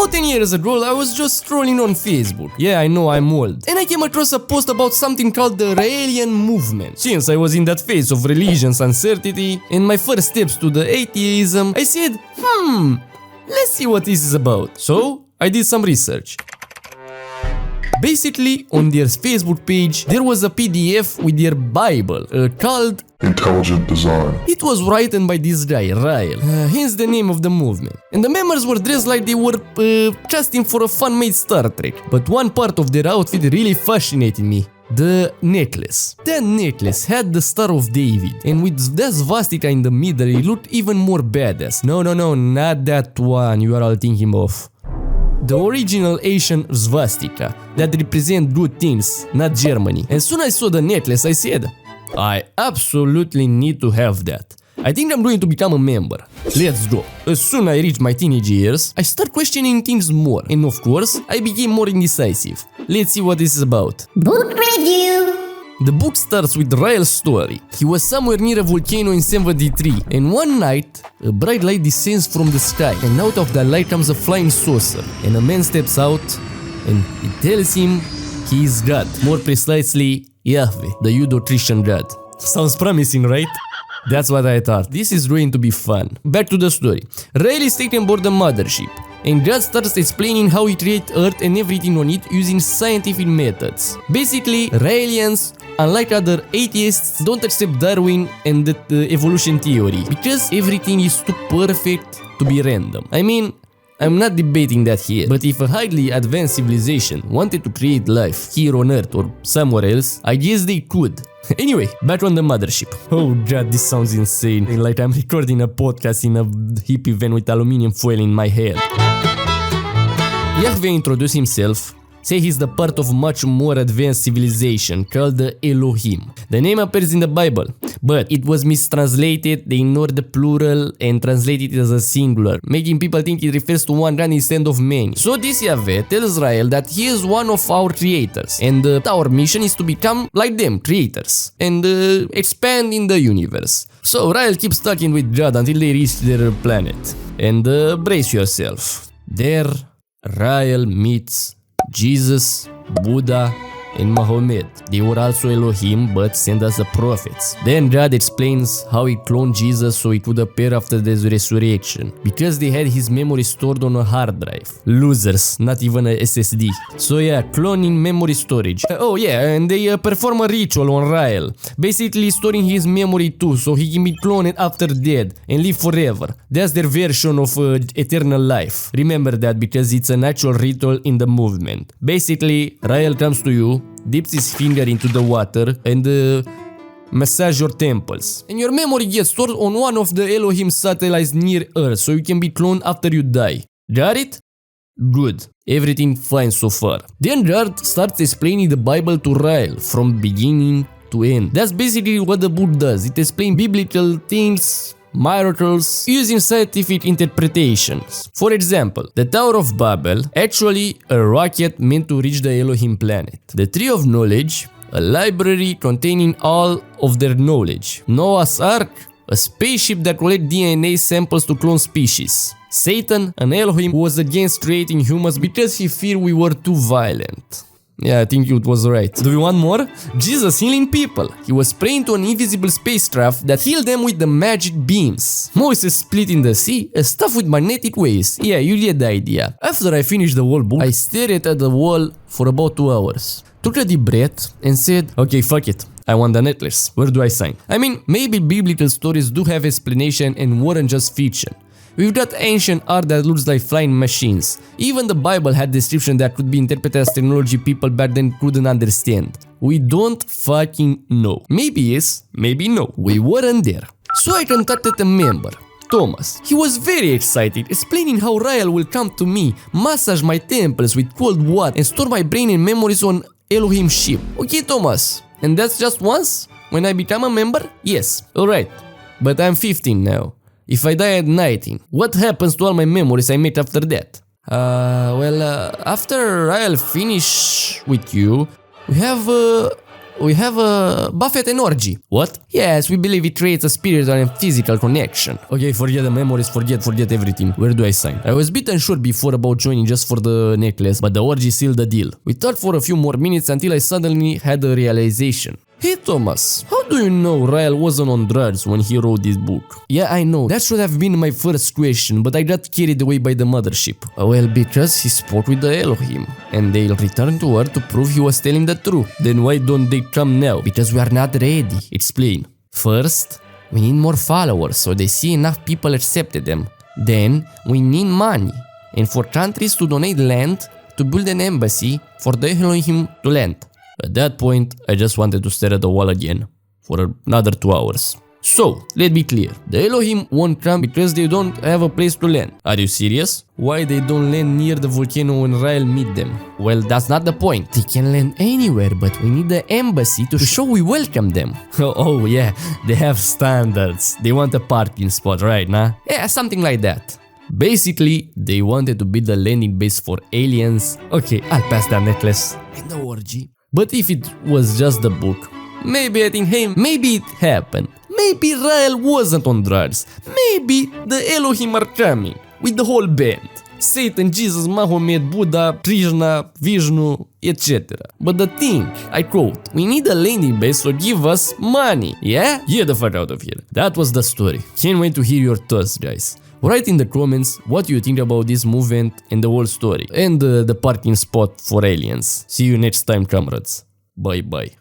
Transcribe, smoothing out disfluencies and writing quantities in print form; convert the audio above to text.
About 10 years ago, I was just scrolling on Facebook. Yeah, I know I'm old. And I came across a post about something called the Raelian Movement. Since I was in that phase of religion's uncertainty and my first steps to the atheism, I said, let's see what this is about. So, I did some research. Basically, on their Facebook page, there was a PDF with their Bible called Intelligent Design. It was written by this guy, Rael, hence the name of the movement. And the members were dressed like they were casting for a fan-made Star Trek. But one part of their outfit really fascinated me. The necklace. That necklace had the Star of David, and with that swastika in the middle, it looked even more badass. No, not that one you are all thinking of. The original Asian swastika that represent good things, not Germany. As soon as I saw the necklace, I said, I absolutely need to have that. I think I'm going to become a member. Let's go. As soon as I reach my teenage years, I start questioning things more. And of course, I became more indecisive. Let's see what this is about. Book review. The book starts with Rael's story. He was somewhere near a volcano in 73, and one night, a bright light descends from the sky, and out of that light comes a flying saucer, and a man steps out, and it tells him he is God. More precisely, Yahweh, the Judo-Christian God. Sounds promising, right? That's what I thought. This is going to be fun. Back to the story. Rael is taken aboard the mothership, and God starts explaining how he created Earth and everything on it using scientific methods. Basically, Raelians, unlike other atheists, don't accept Darwin and the evolution theory, because everything is too perfect to be random. I mean, I'm not debating that here, but if a highly advanced civilization wanted to create life here on Earth or somewhere else, I guess they could. Anyway, back on the mothership. Oh god, this sounds insane. Like I'm recording a podcast in a hippie van with aluminium foil in my head. Yahweh introduced himself, say he's the part of much more advanced civilization called the Elohim. The name appears in the Bible, but it was mistranslated, they ignored the plural and translated it as a singular, making people think it refers to one God instead of many. So this Yahweh tells Rael that he is one of our creators, and our mission is to become like them, creators, and expand in the universe. So Rael keeps talking with God until they reach their planet. And brace yourself. There, Rael meets Jesus, Buddha, and Muhammad. They were also Elohim, but sent as the prophets. Then God explains how he cloned Jesus so he could appear after the resurrection, because they had his memory stored on a hard drive. Losers, not even a SSD. So yeah, cloning memory storage. Oh yeah, and they perform a ritual on Rael, basically storing his memory too, so he can be cloned after dead and live forever. That's their version of eternal life. Remember that, because it's an actual ritual in the movement. Basically, Rael comes to you, dips his finger into the water, and massage your temples. And your memory gets stored on one of the Elohim satellites near Earth, so you can be cloned after you die. Got it? Good. Everything fine so far. Then God starts explaining the Bible to Rael from beginning to end. That's basically what the book does. It explains biblical things, miracles, using scientific interpretations. For example, the Tower of Babel, actually a rocket meant to reach the Elohim planet. The Tree of Knowledge, a library containing all of their knowledge. Noah's Ark, a spaceship that collects DNA samples to clone species. Satan, an Elohim who was against creating humans because he feared we were too violent. Yeah, I think it was right. Do you want more? Jesus healing people. He was praying to an invisible spacecraft that healed them with the magic beams. Moses split in the sea, stuffed with magnetic waves. Yeah, you get the idea. After I finished the whole book, I stared at the wall for about 2 hours. Took a deep breath and said, okay, fuck it. I want the necklace. Where do I sign? I mean, maybe biblical stories do have explanation and weren't just fiction. We've got ancient art that looks like flying machines. Even the Bible had description that could be interpreted as technology people back then couldn't understand. We don't fucking know. Maybe yes, maybe no. We weren't there. So I contacted a member, Thomas. He was very excited, explaining how Rael will come to me, massage my temples with cold water, and store my brain and memories on Elohim ship. Okay, Thomas. And that's just once? When I become a member? Yes. Alright. But I'm 15 now. If I die at 19, what happens to all my memories I made after that? After I'll finish with you, we have we have a Buffett and orgy. What? Yes, we believe it creates a spiritual and physical connection. Okay, forget the memories, forget everything. Where do I sign? I was bit unsure before about joining just for the necklace, but the orgy sealed the deal. We talked for a few more minutes until I suddenly had a realization. Hey Thomas, how do you know Rael wasn't on drugs when he wrote this book? Yeah, I know, that should have been my first question, but I got carried away by the mothership. Well, because he spoke with the Elohim, and they'll return to Earth to prove he was telling the truth. Then why don't they come now? Because we are not ready. Explain. First, we need more followers so they see enough people accepted them. Then, we need money, and for countries to donate land to build an embassy for the Elohim to land. At that point, I just wanted to stare at the wall again for another 2 hours. So, let's be clear, the Elohim won't come because they don't have a place to land. Are you serious? Why they don't land near the volcano when Rael meet them? Well, that's not the point. They can land anywhere, but we need the embassy to show we welcome them. Oh yeah, they have standards. They want a parking spot, right, nah? Yeah, something like that. Basically, they wanted to build a landing base for aliens. Okay, I'll pass that necklace and the orgy. But if it was just the book, maybe I think, hey, maybe it happened. Maybe Rael wasn't on drugs. Maybe the Elohim are coming with the whole band. Satan, Jesus, Mahomet, Buddha, Krishna, Vishnu, etc. But the thing, I quote, we need a landing base, so give us money. Yeah? Get the fuck out of here. That was the story. Can't wait to hear your thoughts, guys. Write in the comments what you think about this movement and the whole story. And the parking spot for aliens. See you next time, comrades. Bye bye.